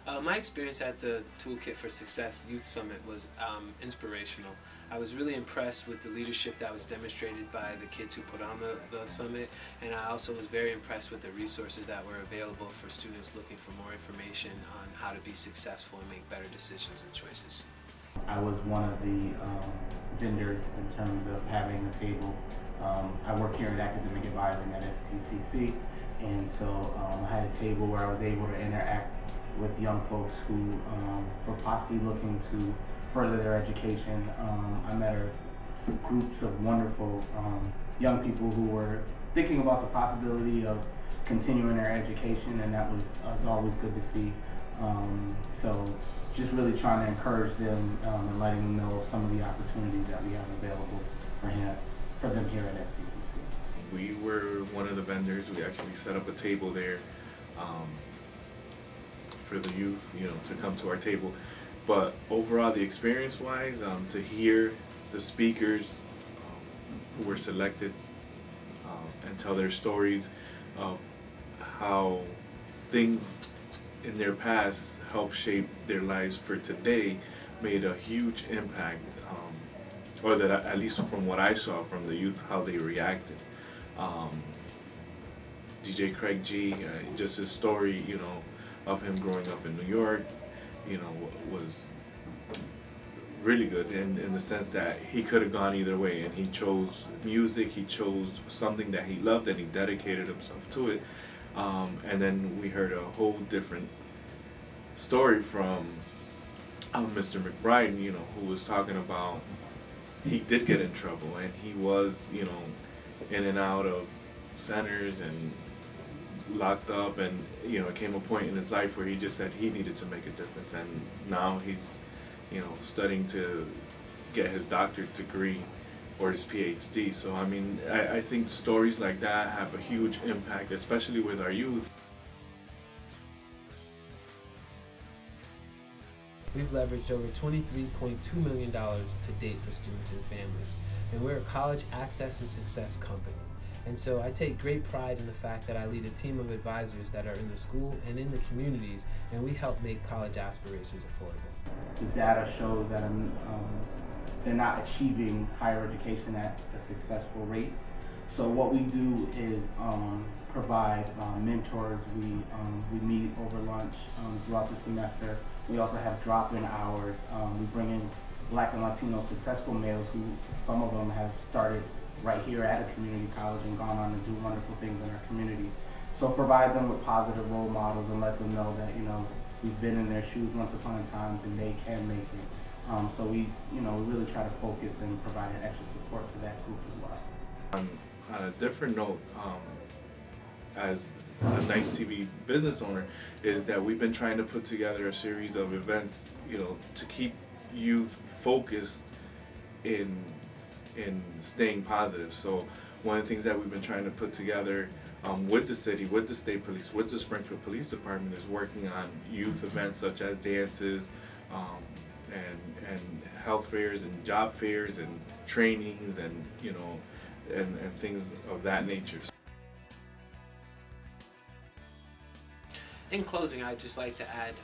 My experience at the Toolkit for Success Youth Summit was inspirational. I was really impressed with the leadership that was demonstrated by the kids who put on the summit, and I also was very impressed with the resources that were available for students looking for more information on how to be successful and make better decisions and choices. I was one of the vendors in terms of having a table. I work here at Academic Advising at STCC, and so I had a table where I was able to interact with young folks who were possibly looking to further their education. I met groups of wonderful young people who were thinking about the possibility of continuing their education, and that was always good to see. So just really trying to encourage them and letting them know of some of the opportunities that we have available for them here at STCC. We were one of the vendors. We actually set up a table there for the youth, to come to our table. But overall, the experience-wise, to hear the speakers who were selected and tell their stories of how things in their past helped shape their lives for today made a huge impact, or that at least from what I saw from the youth, how they reacted. DJ Craig G, just his story, of him growing up in New York, was really good in the sense that he could have gone either way, and he chose music, he chose something that he loved, and he dedicated himself to it. And then we heard a whole different story from Mr. McBride, who was talking about he did get in trouble, and he was, in and out of centers and locked up, and it came a point in his life where he just said he needed to make a difference, and now he's studying to get his doctorate degree or his PhD. So I mean, I think stories like that have a huge impact, especially with our youth. We've leveraged over $23.2 million to date for students and families, and we're a college access and success company. And so I take great pride in the fact that I lead a team of advisors that are in the school and in the communities, and we help make college aspirations affordable. The data shows that they're not achieving higher education at a successful rates. So what we do is provide mentors. We meet over lunch throughout the semester. We also have drop-in hours. We bring in Black and Latino successful males who, some of them have started right here at a community college and gone on to do wonderful things in our community. So provide them with positive role models and let them know that, we've been in their shoes once upon a time and they can make it. So we really try to focus and provide an extra support to that group as well. On a different note, as a Nice TV business owner, is that we've been trying to put together a series of events, to keep youth focused in staying positive. So one of the things that we've been trying to put together with the city, with the state police, with the Springfield Police Department, is working on youth events such as dances and health fairs and job fairs and trainings and and things of that nature. In closing, I'd just like to add,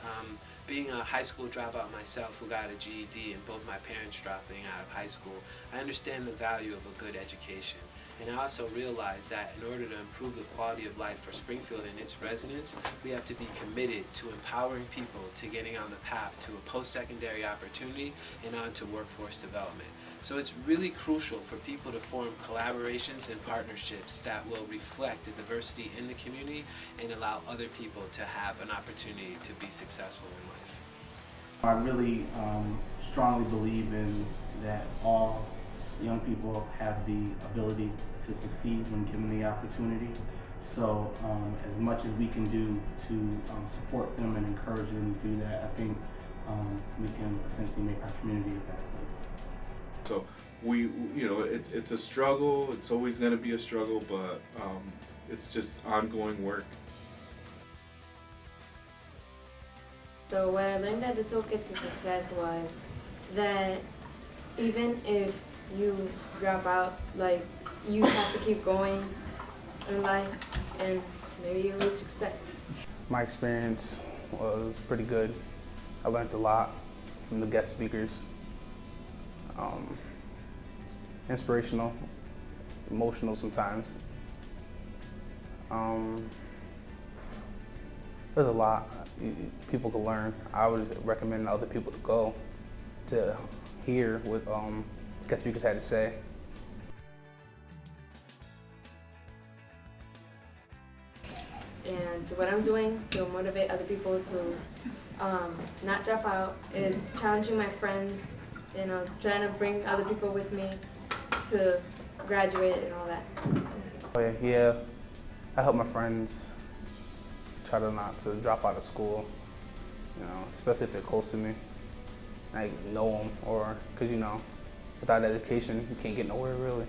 being a high school dropout myself who got a GED and both my parents dropping out of high school, I understand the value of a good education. And I also realize that in order to improve the quality of life for Springfield and its residents, we have to be committed to empowering people to getting on the path to a post-secondary opportunity and on to workforce development. So it's really crucial for people to form collaborations and partnerships that will reflect the diversity in the community and allow other people to have an opportunity to be successful in life. I really strongly believe in that all young people have the abilities to succeed when given the opportunity. So as much as we can do to support them and encourage them to do that, I think we can essentially make our community a better place. So it's a struggle. It's always going to be a struggle, but it's just ongoing work. So what I learned at the Toolkit to Success was that even if you drop out, you have to keep going in life and maybe you'll reach success. My experience was pretty good. I learned a lot from the guest speakers. Inspirational, emotional sometimes. There's a lot people could learn. I would recommend other people to go to hear what guest speakers had to say. And what I'm doing to motivate other people to not drop out is challenging my friends, you know, trying to bring other people with me to graduate and all that. Oh yeah, I help my friends try to not to drop out of school, you know, especially if they're close to me. I know them, or because, you know, without education, you can't get nowhere really.